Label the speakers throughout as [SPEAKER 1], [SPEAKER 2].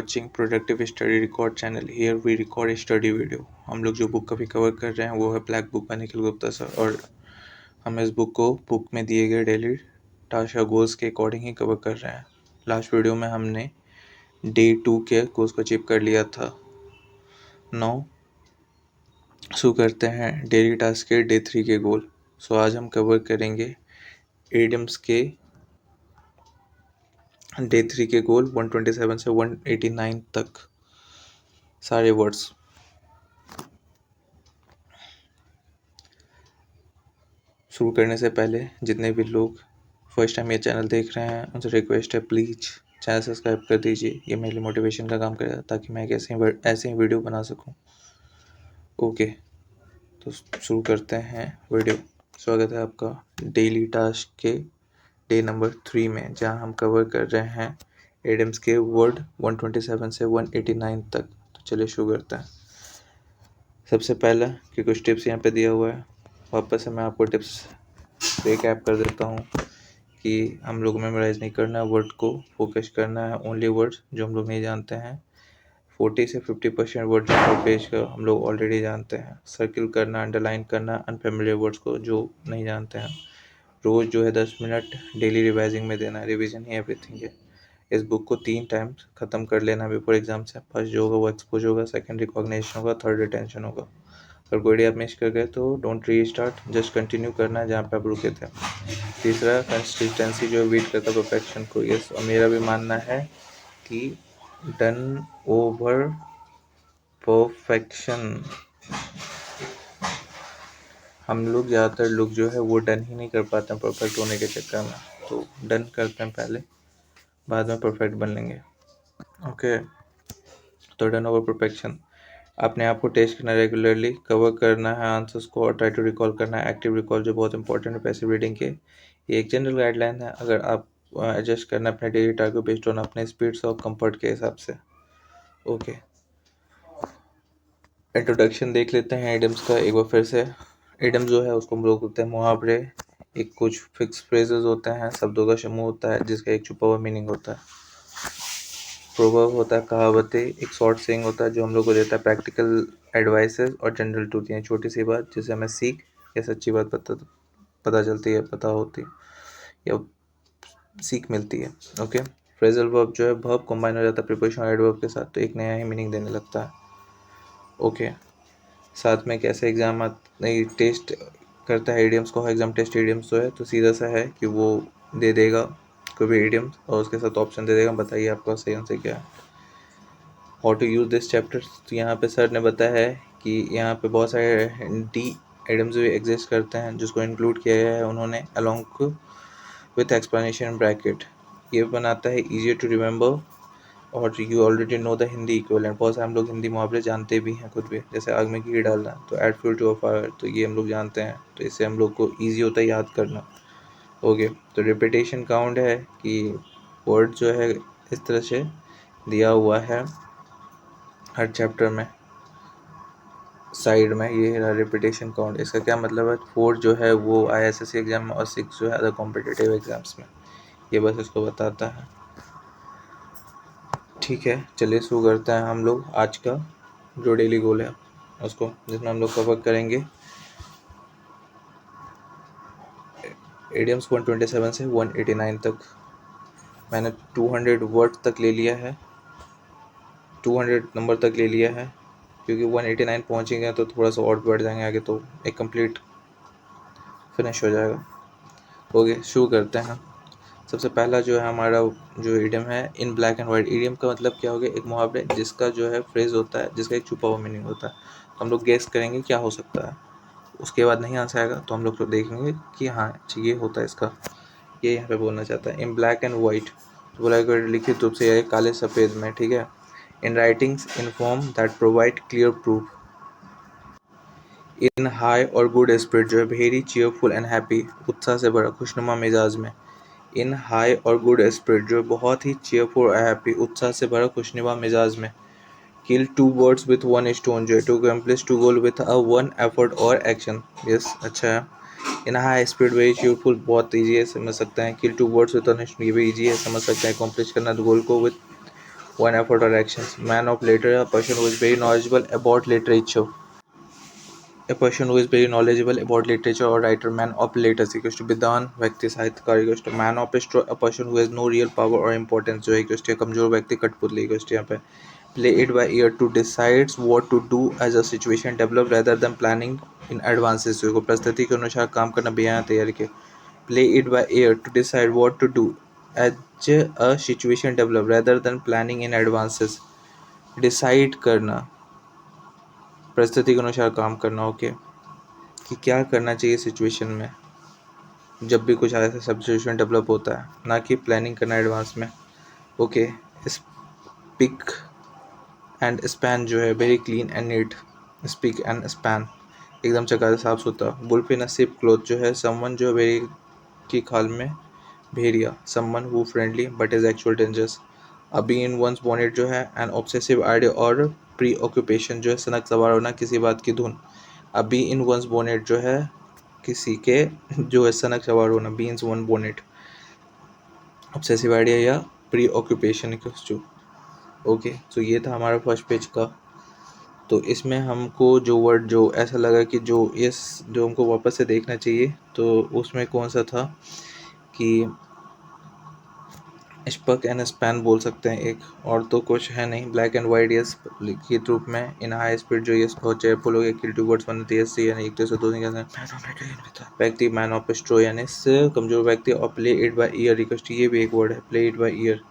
[SPEAKER 1] watching Productive Study Record channel. Here we record a study video. हम लोग जो book अभी कवर कर रहे हैं वो है black book by Nikhil Gupta sir, और हम इस बुक को बुक में दिए गए डेली टास्क या गोल्स के अकॉर्डिंग ही कवर कर रहे हैं। लास्ट वीडियो में हमने डे 2 के गोल्स को अचीव कर लिया था। नाउ शुरू करते हैं डेली टास्क के डे 3 के गोल। सो आज हम कवर करेंगे एडियम्स के डे 3 के गोल 127 से 189 तक सारे वर्ड्स। शुरू करने से पहले जितने भी लोग फर्स्ट टाइम ये चैनल देख रहे हैं उनसे रिक्वेस्ट है, प्लीज़ चैनल सब्सक्राइब कर दीजिए। ये मेरे लिए मोटिवेशन का काम करेगा ताकि मैं एक ऐसे ही वीडियो बना सकूं। ओके, तो शुरू करते हैं वीडियो। स्वागत है आपका डेली टास्क के डे नंबर 3 में, जहां हम कवर कर रहे हैं एडम्स के वर्ड 127 से 189 तक। तो चलिए शुरू करते हैं। सबसे पहला कि कुछ टिप्स यहाँ पे दिया हुआ है, वापस से मैं आपको टिप्स रिकैप कर देता हूँ कि हम लोग मेमोराइज नहीं करना है, वर्ड को फोकस करना है, ओनली वर्ड्स जो हम लोग नहीं जानते हैं। 40 से 50% वर्ड जो पेज का हम लोग ऑलरेडी जानते हैं। सर्किल करना, अंडरलाइन करना अनफेमिलियर वर्ड्स को जो नहीं जानते हैं। रोज़ जो है 10 मिनट डेली रिवाइजिंग में देना है, रिवीजन ही एवरीथिंग है। इस बुक को 3 टाइम्स ख़त्म कर लेना बिफोर एग्जाम से। फर्स्ट जो होगा वो एक्सपोज होगा, सेकंड रिकॉग्निशन होगा, थर्ड रिटेंशन होगा। अगर कोई डे आप मिस कर गए तो डोंट रीस्टार्ट, जस्ट कंटिन्यू करना है जहाँ पे आप रुके थे। तीसरा, कंसिस्टेंसी जो बीट करता है परफेक्शन को। यस, और मेरा भी मानना है कि डन ओवर परफेक्शन। हम लोग ज़्यादातर लोग जो है वो डन ही नहीं कर पाते हैं परफेक्ट होने के चक्कर में। तो डन करते हैं पहले, बाद में परफेक्ट बन लेंगे। ओके, तो डन ओवर परफेक्शन। अपने आप को टेस्ट करना, रेगुलरली कवर करना है आंसर्स को और ट्राई टू रिकॉल करना है। एक्टिव रिकॉल जो बहुत इंपॉर्टेंट है पैसिव रीडिंग के। ये एक जनरल गाइडलाइन है, अगर आप एडजस्ट करना अपने डेली टारगेट बेस्ड ऑन अपने स्पीड्स और कंफर्ट के हिसाब से। ओके, इंट्रोडक्शन देख लेते हैं एडम्स का एक बार फिर से। एडम जो है उसको हम लोग होते हैं मुहावरे। एक कुछ फिक्स फ्रेजेस होते हैं, शब्दों का समूह होता है जिसका एक छुपा हुआ मीनिंग होता है। प्रोवर्ब होता है, कहावतें। एक शॉर्ट सेइंग होता है जो हम लोग को देता है प्रैक्टिकल एडवाइसेस और जनरल ट्रूथ, यानी छोटी सी बात जिससे हमें सीख या सच्ची बात पता चलती है, पता होती है या सीख मिलती है। ओके, फ्रेजल वर्ब जो है वर्ब कंबाइन हो जाता है प्रीपोजिशन और एडवर्ब के साथ, तो एक नया ही मीनिंग देने लगता है। ओके, साथ में कैसे एग्जाम नहीं टेस्ट करता है इडियम्स को। एग्जाम टेस्ट इडियम्स जो है तो सीधा सा है कि वो दे देगा कोई भी इडियम्स और उसके साथ ऑप्शन दे देगा, बताइए आपका सही आंसर क्या है। How to use this chapter, तो यहाँ पे सर ने बताया है कि यहाँ पे बहुत सारे डी इडियम्स भी एग्जिस्ट करते हैं जिसको इंक्लूड किया गया है उन्होंने अलॉन्ग विथ एक्सप्लेनेशन ब्रैकेट। ये बनाता है ईजियर टू रिमेंबर, और you already know the Hindi equivalent. बहुत सारे हम लोग हिंदी मुहावरे जानते भी हैं खुद भी, जैसे आग में घी डालना, तो add fuel to a fire, तो ये हम लोग जानते हैं, तो इससे हम लोग को ईजी होता है याद करना। ओके, तो रिपीटेशन काउंट है कि वर्ड जो है इस तरह से दिया हुआ है हर चैप्टर में साइड में, ये रहा रिपीटेशन काउंट। इसका क्या मतलब है, 4 जो है वो ISSC एग्जाम में और 6 जो है अदर कॉम्पिटिटिव एग्जाम्स में, ये बस इसको बताता है। ठीक है, चलिए शुरू करते हैं हम लोग आज का जो डेली गोल है उसको, जिसमें हम लोग कवर करेंगे एडियम्स 127 से 189 तक। मैंने 200 वर्ड तक ले लिया है, 200 नंबर तक ले लिया है, क्योंकि 189 पहुँचेंगे तो थोड़ा सा और बढ़ जाएंगे आगे, तो एक कंप्लीट फिनिश हो जाएगा। ओके, शुरू करते हैं। सबसे पहला जो है हमारा जो इडियम है, in black and white. Idiom का मतलब क्या हो गया, एक मुहावरे जिसका जो है फ्रेज होता है जिसका एक छुपा हुआ मीनिंग होता है। तो हम लोग गेस करेंगे क्या हो सकता है, उसके बाद नहीं आंसर आएगा तो हम लोग तो देखेंगे कि हाँ ये होता है इसका, ये यहाँ पे बोलना चाहता है। इन ब्लैक एंड वाइट, तो ब्लैक वाइट लिखित रूप से काले सफ़ेद में, ठीक है। In writings in form that provide clear proof. In high और गुड स्पिरिट, जो है वेरी चीयरफुल एंड हैप्पी, उत्साह से भरा खुशनुमा मिजाज में। इन हाई और गुड स्पिरिट, जो बहुत ही चीयरफुल और हैप्पी, उत्साह से भरा खुशनुमा मिजाज में। किल 2 birds with 1 stone, जो है to accomplish 2 goal with a 1 effort और एक्शन। यस, अच्छा है। In high speed very cheerful, बहुत ईजी है, समझ सकते हैं। किल 2 birds with 1 stone, ये भी ईजी है, समझ सकते हैं। अकॉम्प्लिश करना गोल को with one effort or actions. Man of letter, a person who is very knowledgeable about literature. A person who is very knowledgeable about literature or writer. Man of letters equals to विद्वान व्यक्ति साहित्यकार equals to man of straw, a person who has no real power or importance जो है equals to कमजोर व्यक्ति कठपुतली equals to यहाँ पे play it by ear to decides what to do as a situation develop rather than planning in advances जो परिस्थिति के अनुसार काम करना बिना तैयारी के play it by ear to decide what to do as a situation develop rather than planning in advances decide करना परिस्थिति के अनुसार काम करना ओके कि क्या करना चाहिए सिचुएशन में जब भी कुछ ऐसा सब सिचुएशन डेवलप होता है ना कि प्लानिंग करना एडवांस में ओके स्पिक एंड स्पैन जो है very clean and neat spick and span एकदम चकाचौंध साफ सुथरा wolf in a sheep cloth जो है समवन जो वेरी की खाल में भेड़िया someone who friendly but is actual dangerous a bee in one's bonnet जो है एन ऑब्सेसिव आइडिया और प्री ऑक्यूपेशन जो है सनक सवार होना किसी बात की धुन अभी इन वंस बोनेट जो है किसी के जो है सनक सवार होना beans one bonnet obsessive idea या प्री ऑक्यूपेशन जो ओके सो ये था हमारा फर्स्ट पेज का तो इसमें हमको जो वर्ड जो ऐसा लगा कि जो यस जो हमको वापस से देखना चाहिए तो उसमें कौन सा था कि स्पक एंड स्पैन बोल सकते हैं एक और तो कुछ है नहीं ब्लैक एंड वाइट यस लिखित रूप में इन हाई स्पीड जो यस पहुंचे फुल हो गया किल टू वर्ड्स वन यस यानी एक से दो व्यक्ति मैन ऑफ स्ट्रो यानी कमजोर व्यक्ति और play it by year request ये भी एक वर्ड है प्ले इट बाय ईयर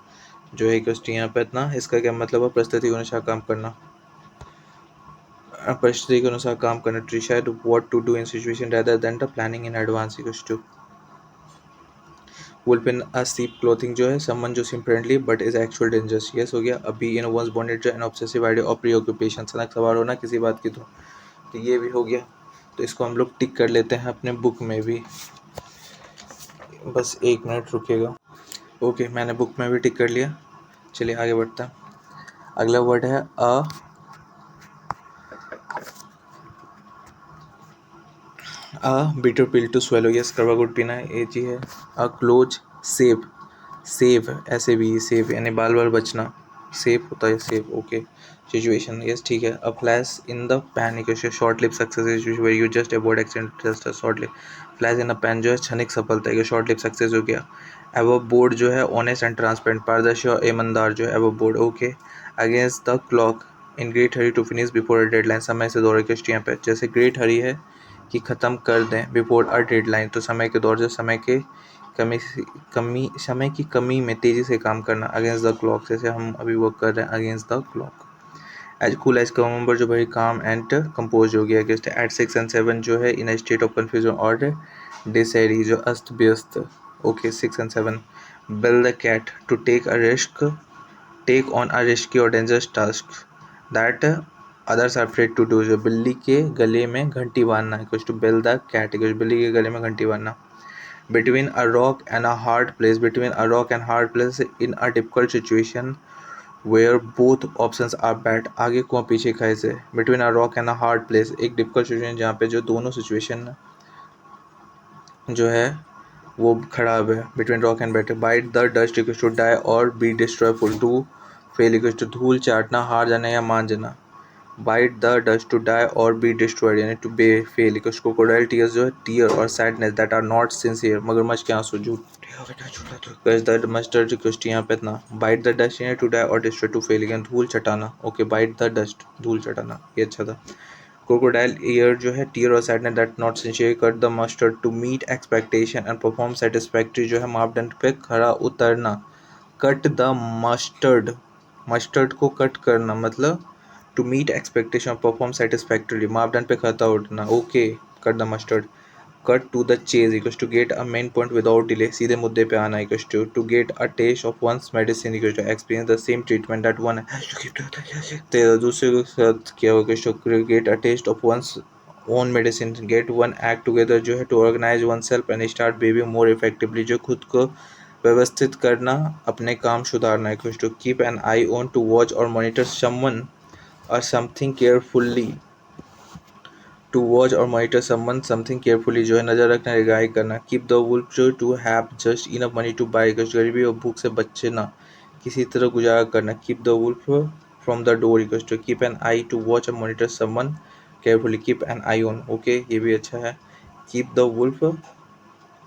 [SPEAKER 1] जो है रिक्वेस्ट यहाँ पे इतना इसका क्या मतलब है परिस्थिति के अनुसार काम करना परिस्थिति के अनुसार काम करना decide what to do in situation rather than the planning in advance equals to wolf in a sleep clothing जो है समवन जो seem friendly but is actual dangerous yes हो गया अभी इन वंस बॉन्डेड जो an obsessive idea of preoccupation सनक सवार होना किसी बात की तो ये भी हो गया तो इसको हम लोग टिक कर लेते हैं अपने बुक में भी बस 1 मिनट रुकेगा ओके मैंने बुक में भी टिक कर लिया चलिए आगे बढ़ते हैं अगला वर्ड है bitter pill to swallow yes कड़वा गुड़ पीना है ये जी है क्लोज सेव सेव ऐसे भी सेव यानी बाल बाल बचना सेव होता है सेव ओके सिचुएशन यस ठीक है a flash in the pan short lip success where you just avoid accident just short lip flash in a pan जो है क्षणिक सफलता है शॉर्ट लिप सक्सेस हो गया एव बोर्ड जो है ऑनेस्ट एंड ट्रांसपेरेंट पारदर्शी और ईमानदार जो है above board okay against the clock in great hurry to finish before a deadline समय से दौड़ के यहाँ पे जैसे ग्रेट हरी है कि ख़त्म कर दें बिफोर अ डेडलाइन तो समय के दौर से समय के समय की कमी में तेज़ी से काम करना अगेंस्ट द क्लॉक जैसे हम अभी वर्क कर रहे हैं against the clock as cool as cucumber जो भाई काम एंड कंपोज हो गया अगेंस्ट एट 6 and 7 जो है इन स्टेट ऑफ कन्फ्यूजन और डिसहरी जो अस्त व्यस्त okay 6 and 7 bell the cat to take a risk take on a risky और dangerous task that others are afraid to do जो बिल्ली के गले में घंटी बांधना कुछ टू बिल द कैट बिल्ली के गले में घंटी बांधना between a rock and a hard place between a rock and hard place in a difficult situation where both options are bad आगे कुआं पीछे खाए से between a rock and a hard place एक डिफिकल्ट सिचुएशन जहाँ पे जो दोनों सिचुएशन जो है वो खराब है between rock and batter bite the dust equals to die और be destroyful to fail equals to धूल चाटना हार जाना या मान जाना bite the dust to die और बी डिस्ट्रॉयड यानी to be fail equals crocodile tears जो है टीयर और sadness that are not sincere मगरमच्छ के आंसू झूठ द मस्टर्ड इक्वल्स यहाँ पे इतना बाइट द डस्ट यानी टू डाई और डिस्ट्रॉय टू फेल यानी धूल चटाना ओके बाइट द डस्ट धूल चटाना ये अच्छा था क्रोकोडाइल ईयर जो है टीयर और sadness that not sincere cut the mustard to meet expectation and perform satisfactory जो है मापदंड पे खरा उतरना कट द मस्टर्ड मस्टर्ड को कट करना मतलब to meet expectation perform satisfactorily मापदंड पे खरा उठना okay cut the mustard cut to the chase equals to get a main point without delay सीधे मुद्दे पे आना equals to get a taste of one's medicine equals to experience the same treatment that one तेरा दूसरे के साथ किया हुआ equals to get a taste of one's own medicine get one act together जो है to organise one self and start बेबी more effectively जो खुद को व्यवस्थित करना अपने काम सुधारना equals to keep an eye on to watch और मॉनिटर समवन और समथिंग केयरफुल्ली टू वॉच और मॉनिटर समवन समथिंग केयरफुली जो है नजर रखना निगरानी करना कीप द वुल्फ जो to have just enough money to buy गरीबी और भूख से बचना किसी तरह गुजारा करना, keep the wolf from the door equals to keep an eye to watch और monitor someone carefully, keep an eye on, okay ये भी अच्छा है। Keep the wolf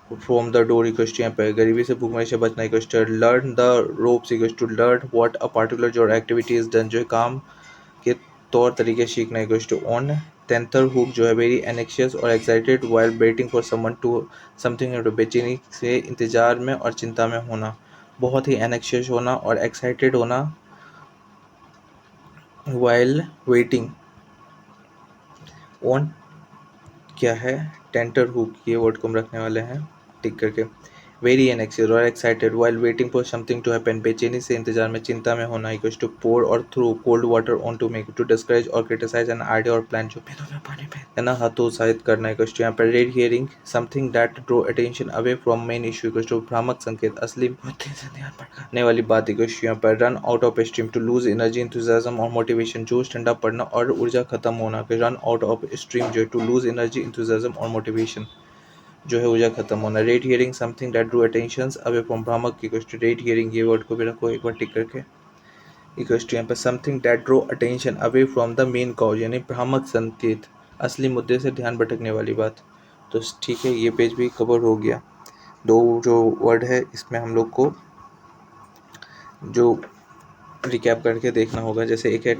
[SPEAKER 1] from the door equals to यहाँ पे गरीबी से भूखमरी से बचना equals to learn the ropes equals to learn what a particular जो एक्टिविटी इज डन, जो है काम के तौर तरीके सीखना equals to on tenter hook जो है वेरी एनेक्शियस और excited while waiting for someone to something, बेचैनी से इंतजार में और चिंता में होना, बहुत ही एनेक्शियस होना और एक्साइटेड होना वाइल वेटिंग ऑन क्या है टेंटर हुक, ये वर्ड को हम रखने वाले हैं टिक करके। वेरी एनेक्सियस और excited while waiting for something to happen, बेचैनी से इंतजार में चिंता में होना इक्वल्स टू पोर और throw cold water on to make to discourage और क्रिटिसाइज एन आइडिया और प्लान, जो पानी है ना हतोत्साहित करना इक्वल्स टू यहाँ पर red herring something that draw attention away from main issue equals to भ्रामक संकेत असली ने वाली बात इक्वल्स टू यहाँ पर run out of stream to lose energy enthusiasm और मोटिवेशन, जोश ठंडा पड़ना और ऊर्जा खत्म होना, रन आउट ऑफ स्ट्रीम जो है टू लूज एनर्जी इंथुजियाज्म और मोटिवेशन जो है ऊर्जा खत्म होना। Red herring something that Drew attention away from भ्रामक इक्वल्स टू रेड हियरिंग, ये वर्ड को भी रखो एक बार टिक करके इक्वल्स टू यहाँ पर something that Drew attention away from the main cause, यानी भ्रामक संकेत असली मुद्दे से ध्यान भटकने वाली बात। तो ठीक है ये पेज भी कवर हो गया। दो जो वर्ड है इसमें हम लोग को जो रिकैप करके देखना होगा, जैसे एक है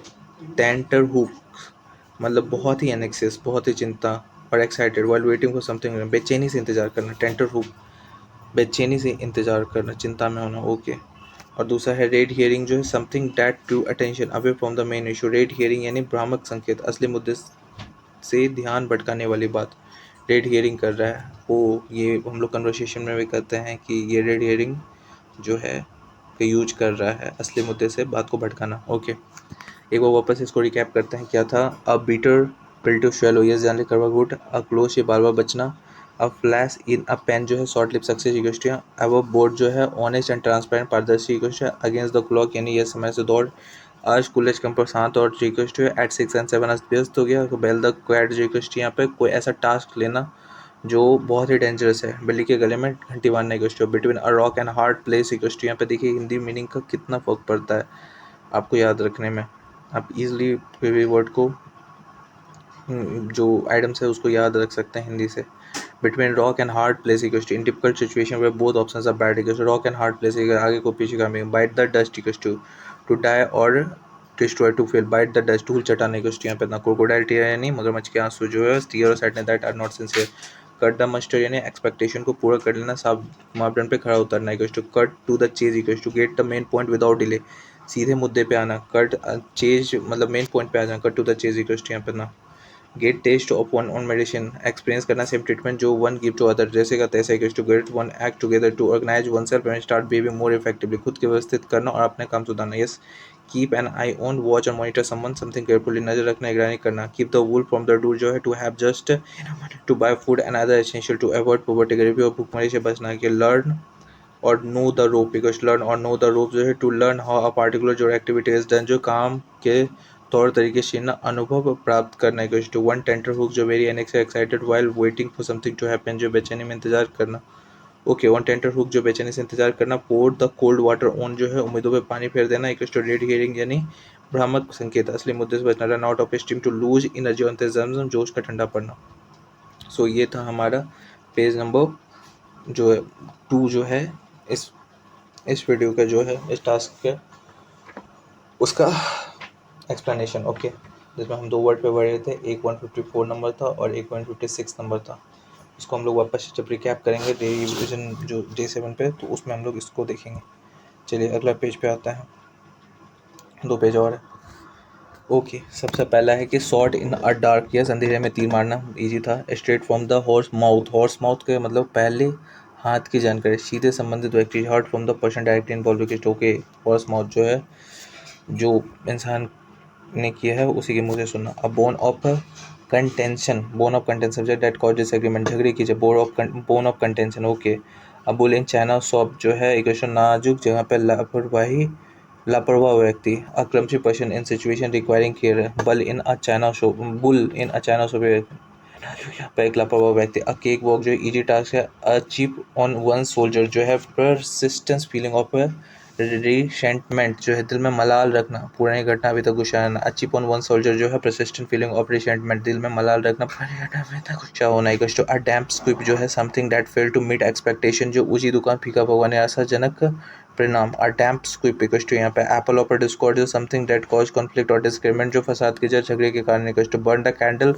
[SPEAKER 1] टेंटर हुक मतलब बहुत ही एनेक्सियस बहुत ही चिंता और excited while waiting for something, बेचैनी से इंतजार करना, टेंटर हुक बेचैनी से इंतजार करना चिंता में होना, ओके। और दूसरा है रेड हियरिंग जो है something that Drew attention away from the main issue, red herring यानी भ्रामक संकेत असली मुद्दे से ध्यान भटकाने वाली बात, रेड हियरिंग कर रहा है वो, ये हम लोग कन्वर्सेशन में भी कहते हैं कि ये रेड हियरिंग जो है यूज कर रहा है असली मुद्दे से बात को भटकाना, ओके। एक बार वापस इसको रिकैप करते हैं क्या था। अ बीटर पिल टू स्वेलो, ये जानले करवा गुड, अ क्लोज ये बार बार बचना, अ फ्लैश इन अ पेन जो है शॉर्ट लिप सक्सेस इक्वल, अब बोर्ड जो है ऑनेस्ट एंड ट्रांसपेरेंट पारदर्शी इक्वल, अगेंस्ट द क्लॉक यानी ये समय से दौड़, आज कॉलेज कैंपर 7 और इक्वल एट 6 एंड 7 आज व्यस्त हो गया, बेल द क्वैड जो इक्वल यहाँ पे कोई ऐसा टास्क लेना जो बहुत ही डेंजरस है, बिल्ली के गले में घंटी बांधना equal, between a rock and hard place equal, यहाँ पे देखिए हिंदी मीनिंग का कितना फर्क पड़ता है आपको याद रखने में, आप इजीली कोई भी वर्ड को जो आइटम्स है उसको याद रख सकते हैं हिंदी से। Between rock and hard place equal in typical situation where both options are bad equal, rock and hard place आगे को पीछे का meaning, bite the dust equal to die और destroy to fail, bite the dust धूल चटाने equal यहाँ पे ना, क्रोकोडाइल टीयर यानी मगरमच्छ के आंसू जो है, टीयर और sadness that are not sincere, cut the muster यानी एक्सपेक्टेशन को पूरा कर लेना, साफ मापदंड पे खड़ा उतरना equal to cut to the chase equal to get the main point without delay, सीधे मुद्दे पे आना, कट चेज मतलब मेन पॉइंट पे आ जाना, cut to the chase equal to यहाँ पे ना, get taste of one own medicine experience करना सेम ट्रीटमेंट जो वन गिव टू अदर, जैसे का तैसा equal to get one act together to organise one self and start behaving more effectively, खुद के व्यवस्थित करना और अपने काम सुधारना, yes. Keep an eye on watch और मॉनिटर समवन समथिंग केयरफुली, नजर रखना निगरानी करना, keep the wool from the door जो है to have just to buy food and other essential to avoid poverty, गरीबी और भूखमरी से बचना, कि लर्न और know the rope because learn और नो द रोप जो है to learn how a particular जो एक्टिविटी इज डन, जो काम के तौर तरीके से ना अनुभव प्राप्त करना है, टू वन टेंटर हुक जो very anxious excited while waiting for something to happen, जो बेचैनी में इंतजार करना, ओके। वन टेंटर हुक जो बेचैनी से इंतजार करना, pour the cold water on जो है उम्मीदों पे पानी फेर देना, एक टू रेड हियरिंग यानी भ्रामक संकेत असली मुद्दे से बचना, run out of steam to lose energy और इंतजाम जोश का ठंडा पड़ना। सो ये था हमारा पेज नंबर जो है 2 जो है इस वीडियो का जो है इस टास्क के उसका एक्सप्लेनेशन, ओके। जिसमें हम 2 वर्ड पे बढ़ रहे थे, एक 154 नंबर था और एक 156 नंबर था। इसको हम लोग वापस जब रिकैप करेंगे रिविजन जो डे 7 पे, तो उसमें हम लोग इसको देखेंगे। चलिए अगला पेज पे आता है, 2 पेज और है, ओके। सबसे पहला है कि shot in a dark, yes अंधेरे में तीर मारना इजी था, straight from the horse mouth, horse mouth के मतलब पहले हाथ की जानकारी, सीधे संबंधित व्यक्ति, heard from the person directly involved, okay. Horse mouth जो है जो इंसान ने किया है उसी के मुंह से सुनना। A bone of contention, bone of contention that cause disagreement, झगड़े की bone of contention, okay. A bull in china shop जो है इक्वेशन नाजुक जगह पे लापरवाह व्यक्ति, a clumsy person in situation requiring care, bull in a china shop पे एक लापरवाह व्यक्ति, अ केक वॉक जो इजी टास्क है, a chip on one shoulder जो है परसिस्टेंस फीलिंग ऑफ रिसेंटमेंट जो है दिल में मलाल रखना, पुरानी घटना अभी तक गुस्सा आना। अचीव ऑन वन सोल्जर जो है परसिस्टेंट फीलिंग ऑफ रिसेंटमेंट, दिल में मलाल रखना, पुरानी घटना अभी तक गुस्सा होना। Equals to a damp squib जो है something that fail to meet expectation, जो ऊंची दुकान फीका पकवान आशाजनक परिणाम। A damp squib equals to यहाँ पे एप्पल ऑपर डिस्कॉर्ड जो समथिंग दैट कॉज कॉन्फ्लिक्ट और डिस्क्रिमिनेट, जो फसाद के जड़ झगड़े के कारण। Equals to burn the candle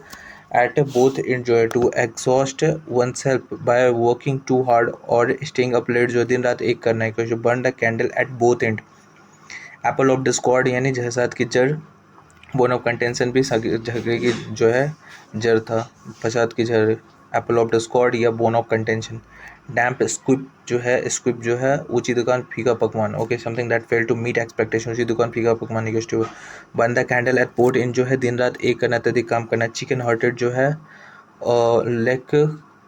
[SPEAKER 1] at both enjoy to exhaust oneself by working too hard or staying up late, जो दिन रात एक करना है। Question burn the candle at both and. Apple of Discord यानी जहसात की जड़, बोन ऑफ कंटेंशन भी झगड़े की जो है जड़ था, फसाद की जड़। एप्पल ऑफ डिस्कॉर्ड या bone of contention. Damp squib जो है, स्क्विप जो है ऊंची दुकान फीका पकवान। Okay, something that fail to meet expectation, ऊंची दुकान फीका पकवान। Equals to burn the candle at both end जो है दिन रात एक करना, अत्यधिक काम करना। चिकन हार्टेड जो है लेक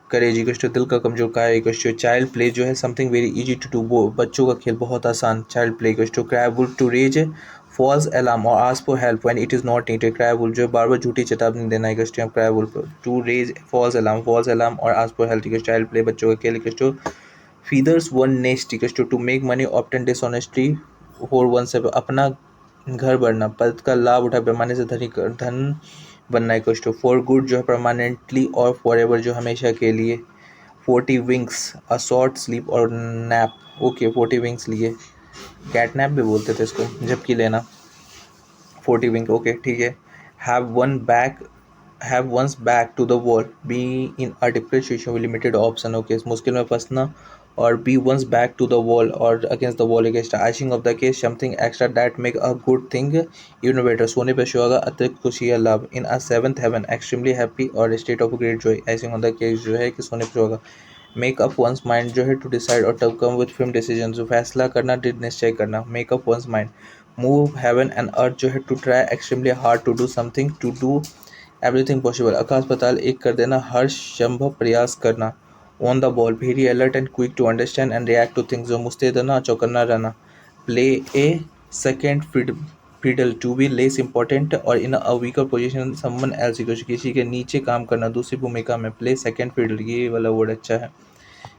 [SPEAKER 1] करेज इक्वल्स टू दिल का कमजोर का है। इक्वल्स टू चाइल्ड प्ले जो है something very easy to do, वो बच्चों का खेल बहुत आसान। Child play equals to cry wolf to raise false alarm और ask for help when it is not needed, cry wolf जो बार बार झूठी चेतावनी देना। Equals to cry wolf to raise false alarm और ask for help. Equals child play बच्चों का खेल। Equals to feathers one nest equals to make money obtain dishonestly for one से, अपना घर बढ़ना, पद का लाभ उठा पैमाने से धन बनना। इक्वल्स टू फॉर गुड जो है परमानेंटली और फॉर एवर जो हमेशा के लिए। 40 wings a short sleep or nap. Okay, 40 wings लिए, कैट नैप भी बोलते थे इसको, झपकी लेना। 40 विंग, ओके ठीक है। Have one back, have one's back to the wall, be in a different situation with limited option. Okay, मुश्किल में फंसना और be one's back to the wall और against the wall against. Icing of the cake something extra that make a good thing even better, सोने पर सुहागा अतिरिक्त खुशी या लाभ। In a seventh heaven extremely happy और state of great joy. Icing of the case जो है कि सोने पर सुहागा। मेक अप वंस माइंड जो है टू डिसाइड और to come with firm decision, जो फैसला करना, दृढ़ निश्चय करना। Make up one's mind. Move heaven and earth जो है to try extremely hard to do something, to do everything possible, आकाश पाताल एक कर देना, हर संभव प्रयास करना। On the ball very alert and quick to understand and react to things, जो मुस्तैद चौकन्ना रहना। Play a second fiddle to be less important और in a weaker position someone else, किसी के नीचे काम करना, दूसरी भूमिका में। प्ले सेकेंड फिडल, ये वाला वर्ड अच्छा है,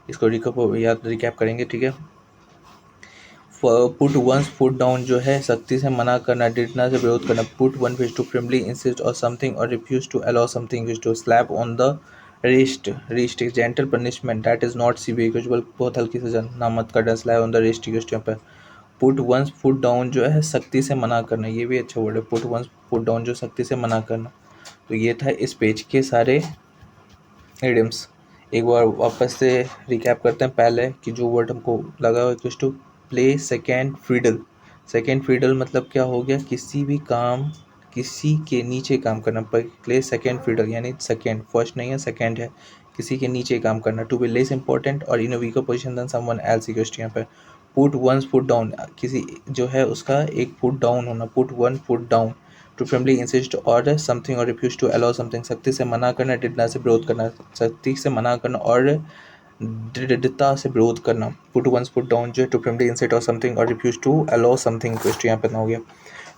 [SPEAKER 1] इसको रिकैप करेंगे, ठीक है। पुट वंस फुट डाउन जो है सख्ती से मना करना, डिडना से विरोध करना। Put one fish to firmly insist और समथिंग और refuse to allow something, to slap on the wrist gentle punishment that is not severe, बहुत हल्की सजा ना मत करना। स्लैप ऑन द रिस्ट यहाँ पे। पुट वंस फुट डाउन जो है सख्ती से मना करना, ये भी अच्छा वर्ड है। पुट वंस फुट डाउन जो सख्ती से मना करना। तो ये था इस पेज के सारे इडियम्स। एक बार वापस से रिकैप करते हैं पहले कि जो वर्ड हमको लगा हो। Equals to play second fiddle. Second fiddle मतलब क्या हो गया, किसी भी काम, किसी के नीचे काम करना। प्ले सेकेंड फिडल यानी सेकेंड, फर्स्ट नहीं है सेकेंड है, किसी के नीचे काम करना। टू बी लेस इंपॉर्टेंट और in a weaker position then someone else. Equals to यहाँ पे पुट वंस फुट डाउन, किसी जो है उसका एक फुट डाउन होना। Put one foot down. To firmly insist और समथिंग और रिफ्यूज टू अलाउ समथिंग, सख्ती से मना करना, दृढ़ता से विरोध करना। सख्ती से मना करना और दृढ़ता से विरोध करना। पुट वंस पुट डाउन जो है टू फर्मली इंसिस्ट और समथिंग और refuse to allow something, question यहाँ पे ना हो गया।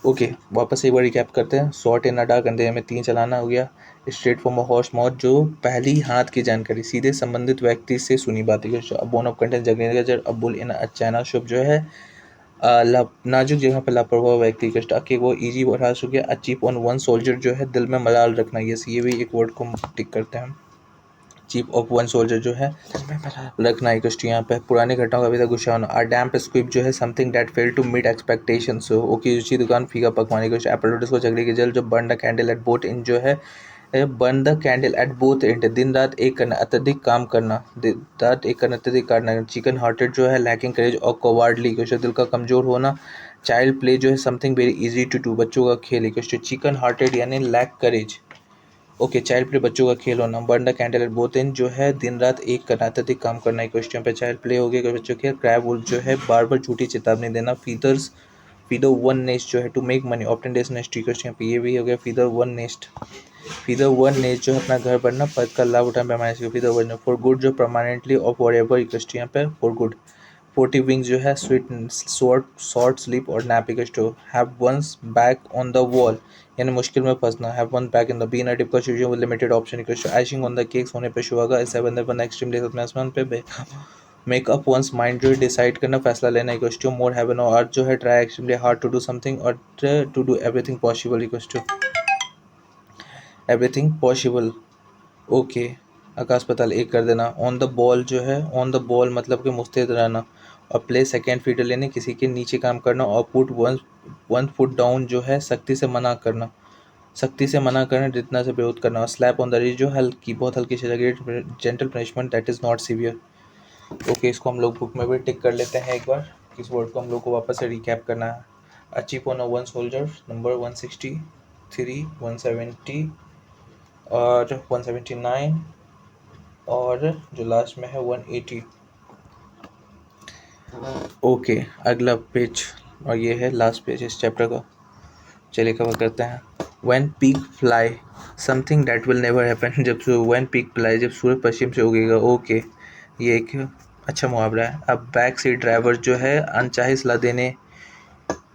[SPEAKER 1] ओके, वापस एक बार रिकैप करते हैं। शॉर्ट इन अडा कंधे में 3 चलाना हो गया। Straight from a horse mouth जो पहली हाथ की जानकारी, सीधे संबंधित व्यक्ति से सुनी बात। बोन ऑफ कंटेंट जगने का जड़, अबुल इन अचाना शुभ जो है नाजुक जगह पर लापरवाह व्यक्ति। कष्ट अके वो इजी वर्ड हो गया। अचीप ऑन वन सोल्जर जो है दिल में मलाल रखना, ये भी एक वर्ड को टिक करते हैं। चीफ ऑफ वन सोल्जर जो है दिल में मलाल रखना है। कष्ट यहाँ पे पुरानी घटनाओं का अभी तक गुस्सा होना। आ डैम्प स्क्विप जो है something that fail to meet expectations, okay ऊंची दुकान फीका पकवान। कष्ट एपोलोडस को झगड़े के जल जो burn the candle at both end जो है burn the candle at both and, दिन रात एक करना, अत्यधिक काम करना, दिन रात एक करना, अत्यधिक करना। चिकन हार्टेड जो है लैकिंग करेज और कवार्डली, क्वेश्चन दिल का कमजोर होना। चाइल्ड प्ले जो है something very easy to do, बच्चों का खेल। क्वेश्चन चिकन हार्टेड यानी lack courage. Okay, child play बच्चों का खेल होना। Burn the candle at both end जो है दिन रात एक करना, अत्यधिक काम करना। क्वेश्चन पे चाइल्ड प्ले हो गया बच्चों के। क्रैब वुल्फ जो है बार बार झूठी चेतावनी देना। फीदर्स फीदर वन नेस्ट जो है to make money often destination, question पे ये भी हो गया। Feather one nest, feather one nest जो है अपना घर बनना, पद का लाभ उठाना पैमाने से। फीदर वन फॉर गुड जो permanently or for ever, equals to यहाँ पे फॉर गुड। 40 विंग्स जो है sweet short sleep or nap, equals to have one's back on the wall यानी मुश्किल में फंसना। Have one back in the bean a typical situation with limited option, equals to icing on the cake, सोने पे सुहागा। इससे बंदर बंदा एक्सट्रीमली अपने आसमान पे मेक अप वंस माइंड जो है डिसाइड करना, फैसला लेना इक्वल्स टू मोर हैवन और अर्थ जो है try actually hard to do something or to do everything possible equals to everything possible. Okay, आकाश पाताल एक कर देना। ऑन द बॉल जो है, ऑन द बॉल मतलब कि मुस्तैद रहना और प्ले सेकेंड फीडर लेने किसी के नीचे काम करना और पुट वन फुट डाउन जो है सख्ती से मना करना, सख्ती से मना करना, जितना से विरोध करना और स्लैप ऑन द रिस्ट जो हल्की बहुत हल्की सजा, gentle punishment that is not severe. Okay, इसको हम लोग बुक में भी टिक कर लेते हैं एक बार। इस वर्ड को हम लोग को वापस से रिकैप करना है। Achieve on one soldier number 163, 170 और 179 और जो लास्ट में है 180। ओके, अगला पेज और ये है लास्ट पेज इस चैप्टर का। चलिए कवर करते हैं। When peak fly something that will never happen जब when peak fly जब सूरज पश्चिम से उगेगा। ओके, ये एक अच्छा मुहावरा है। अब बैक सीट ड्राइवर जो है अनचाही सलाह देने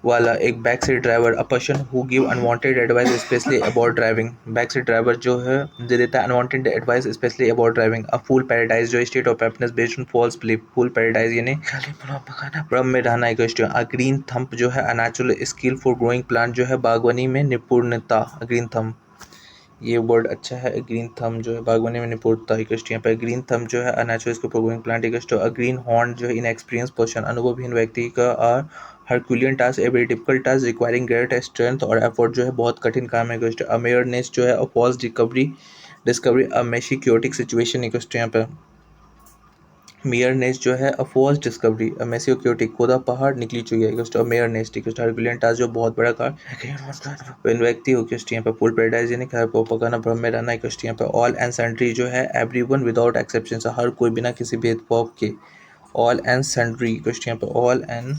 [SPEAKER 1] वाला, एक back seat driver a person who give unwanted advice specially about driving. Back seat driver जो है दे देता है unwanted advice specially about driving. A fool paradise जो state of happiness based on false belief. Fool paradise यानी भ्रम में रहना एक क्वेश्चन। अ ग्रीन थंब जो है a natural skill for growing plant जो है बागवानी में निपुणता। ग्रीन थंब, ये वर्ड अच्छा है। ग्रीन थंब जो है बागवानी में निपुणता एक क्वेश्चन पे। ग्रीन थंब जो है a natural skill for growing plant एक क्वेश्चन। अ ग्रीन हॉर्न जो है इन एक्सपीरियंस पर्सन अनुभवहीन व्यक्ति का। Herculean task a very difficult task requiring great strength और एफर्ट जो है बहुत कठिन काम है क्वेश्चन। अमेयरनेस जो है अ फॉल्स डिस्कवरी अ मेशी क्योटिक सिचुएशन क्वेश्चन यहाँ पे। मेयरनेस जो है a false discovery a messy chaotic खोदा पहाड़ निकली चुकी है क्वेश्चन। मेयरनेस ठीक है। हरक्यूलियन टास्क जो बहुत बड़ा कार्य when व्यक्ति हो क्वेश्चन यहाँ पे। फुल पैराडाइज यानी घर को पकाना भ्रम में रहना क्वेश्चन यहाँ पे। ऑल एंड सन्ड्री जो है एवरीवन विदाउट एक्सेप्शन हर कोई बिना किसी भेदभाव के। ऑल एंड सन्ड्री क्वेश्चन यहाँ पे। All and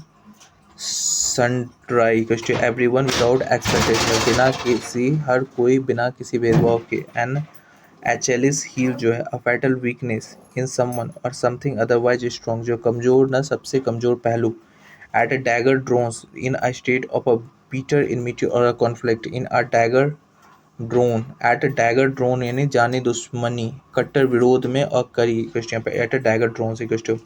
[SPEAKER 1] sundry question everyone without exception बिना किसी, हर कोई बिना किसी भेदभाव के। एन एचेलिस हील जो है a fatal weakness in someone और समथिंग अदरवाइज स्ट्रॉन्ग जो कमजोर न सबसे कमजोर पहलू। At a dagger drawn in a state of a bitter enmity or a conflict in a dagger drawn. At a dagger drawn यानी जानी दुश्मनी कट्टर विरोध में और करी क्वेश्चन पे। एट अ डैगर ड्रोन से क्वेश्चन।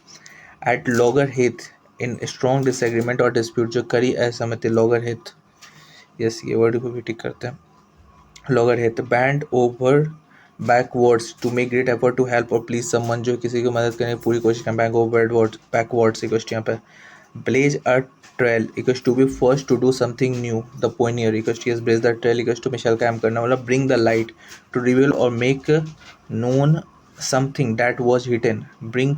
[SPEAKER 1] एट लॉगर हित इन स्ट्रॉन्ग डिसएग्रीमेंट और डिस्प्यूट जो करी असहमति लॉगर हित। यस, ये वर्ड को भी टिक करते हैं। लॉगर हित bend over backwards to make great effort to help or please someone जो किसी की मदद करने की पूरी कोशिश करें। बैक ओवर बैकवर्ड्स इक्वल्स यहाँ पे। Blaze a trail equals to be first to do something new. The pioneer equals to yes blaze the trail equals to मिसाइल कायम करना मतलब bring the light to reveal or make known something that was hidden. Bring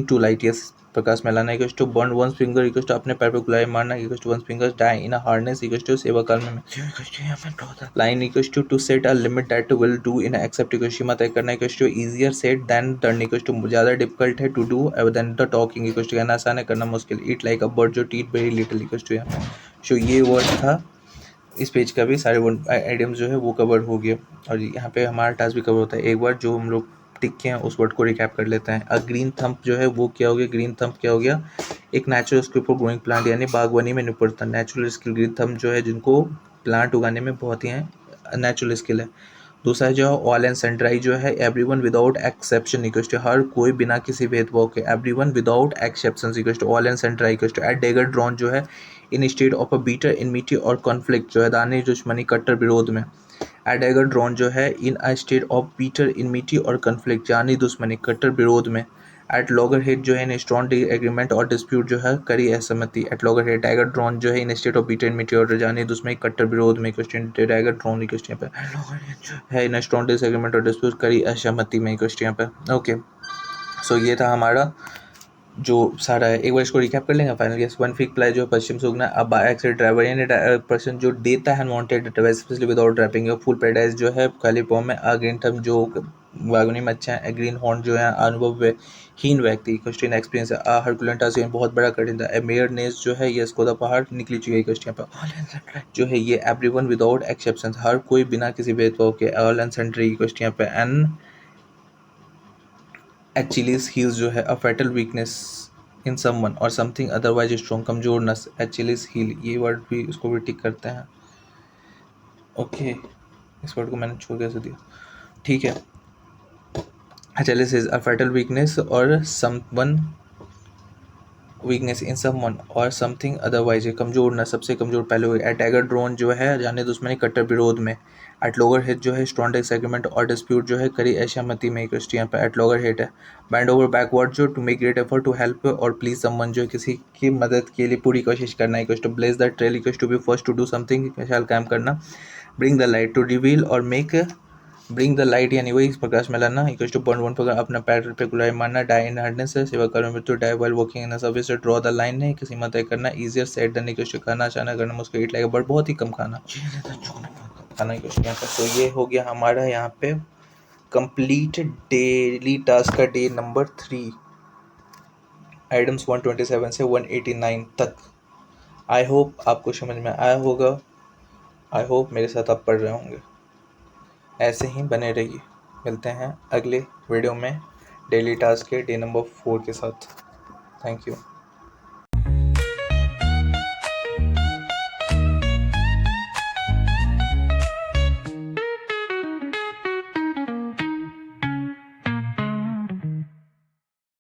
[SPEAKER 1] to light yes प्रकाश में लाना equals to burn one finger equals to अपने पैर पर गुलाई मारना equals to one finger die in a harness equals to सेवा काल में line equals to set a limit that will do in accept equals सीमा तय करना equals to easier said than done equals to ज़्यादा डिफिकल्ट है to do than the talking equals to कहना आसान है करना मुश्किल। ईट लाइक अ बर्ड जो eat very little equals to यहाँ सो ये वर्ड था। इस पेज का भी सारे वर्ड आइडियम जो है वो कवर हो गया और यहाँ पे हमारा टास्क भी कवर होता है। एक बार जो हम लोग टिक के हैं उस वर्ड को रिकैप कर लेते हैं। अ ग्रीन थंब जो है वो क्या हो गया। ग्रीन थंब क्या हो गया, एक natural skill for growing plant यानी बागवानी में निपुणता। नेचुरल स्किल ग्रीन थंब जो है जिनको प्लांट उगाने में बहुत ही नेचुरल स्किल है। दूसरा जो है ऑल एंड सन्ड्राई जो है everyone without exception equals to हर कोई बिना किसी भेदभाव के। Everyone without exception equals to all and sundry equals to at dagger drawn जो है in state of a bitter enmity or conflict जो है दानी दुश्मनी कट्टर विरोध में। एट डेगर ड्रॉन जो है इन a state of bitter enmity or conflict जानी दुश्मनी कट्टर विरोध में। एट लॉगर हेड जो है in strong agreement or dispute जो है करी असहमति। At loggerheads dagger drawn जो है in state of bitter enmity or जानी दुश्मनी कट्टर विरोध में क्वेश्चन डैगर ड्रॉन क्वेश्चन पे है इन स्ट्रॉन्ग डिसएग्रीमेंट और डिस्प्यूट करी असहमति में क्वेश्चन पे। ओके, सो ये था हमारा जो सारा है। एक बार इसको रिकैप कर लेंगे फाइनल। यस, वन फिक प्लाई जो पश्चिम से उगना। अब बाय एक्सिड ड्राइवर यानी पर्सन जो देता है unwanted advice specially without driving. Full paradise जो है खाली फॉर्म में। अ ग्रीन थंब जो बागवानी में अच्छा है। ग्रीन हॉर्न जो है अनुभवहीन व्यक्ति क्वेश्चन एक्सपीरियंस है। अ हरकुलेंट टास्क बहुत बड़ा कठिन था। मेयरनेस जो है यस खोदा पहाड़ निकली चुकी है क्वेश्चन पे जो है ये एवरीवन विदाउट एक्सेप्शन हर कोई बिना किसी भेदभाव के। ऑल एंड सन्ड्री क्वेश्चन पे। एन एचिलीज हील्स जो है a fatal weakness in someone और समथिंग अदरवाइज स्ट्रॉन्ग कमजोर नस। एचिलीज हील ये वर्ड भी इसको भी टिक करते हैं। ओके, इस वर्ड को मैंने छोड़ कैसे दिया, ठीक है। एचिलीज इज अ फैटल वीकनेस और समवन वीकनेस इन समवन और समथिंग अदरवाइज, कमजोर ना, सबसे कमजोर पहलू है। एट एगर ड्रोन जो है जाने दुश्मनी कट्टर विरोध में। एट लोअर हिट जो है स्ट्रॉन्ग एग्रीमेंट और डिस्प्यूट जो है करी असहमति में, यहाँ पर एट लोअर हिट है। बैंड ओवर बैकवर्ड जो to make great effort to help or please someone जो किसी की मदद के लिए पूरी कोशिश करना, equals to blaze the trail, equals to be first to do something, विशाल काम करना। Bring the light to reveal or make, bring the light यानी वही प्रकाश में लाना, इक्वल्स टू पॉइंट वन पर अपना पैर पे गुलाई मारना। डाई इन हार्डनेस है, सेवा कर्म मृत्यु, die while walking in service, draw the line है, किसी मत तय करना। Easier said than, equals to खाना अचानक करना मुश्किल, ईट लाइक बट बहुत ही कम खाना, खाना इक्वल्स टू यहाँ पर। तो ये हो गया हमारा यहाँ पे कंप्लीट डेली टास्क का डे नंबर 3, आइटम्स 127 से 189 तक। आई होप आपको समझ में आया होगा। आई होप मेरे साथ आप पढ़ रहे होंगे। ऐसे ही बने रहिए। मिलते हैं अगले वीडियो में डेली टास्क के डे नंबर 4 के साथ। Thank you.